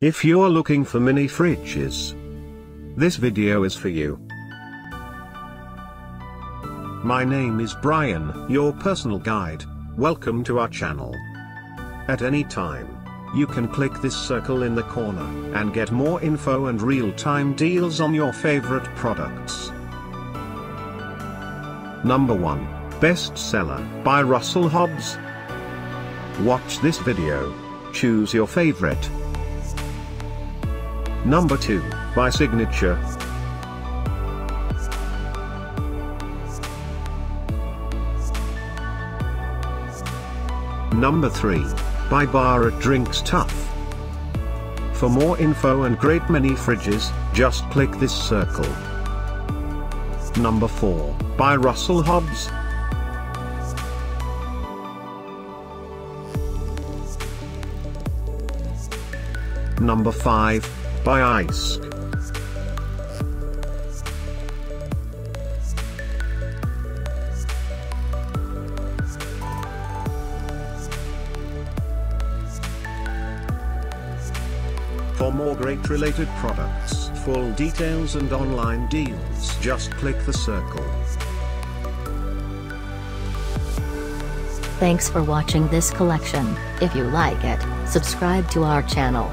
If you're looking for mini fridges, this video is for you. My name is Brian, your personal guide. Welcome to our channel. At any time, you can click this circle in the corner and get more info and real-time deals on your favorite products. Number 1. Bestseller by Russell Hobbs. Watch this video. Choose your favorite. Number 2, by Signature. Number 3, by bar at drinkstuff. For more info and great mini fridges, just click this circle. Number 4, by Russell Hobbs. Number 5, by iceQ. For more great related products, full details and online deals, just click the circle. Thanks for watching this collection. If you like it, subscribe to our channel.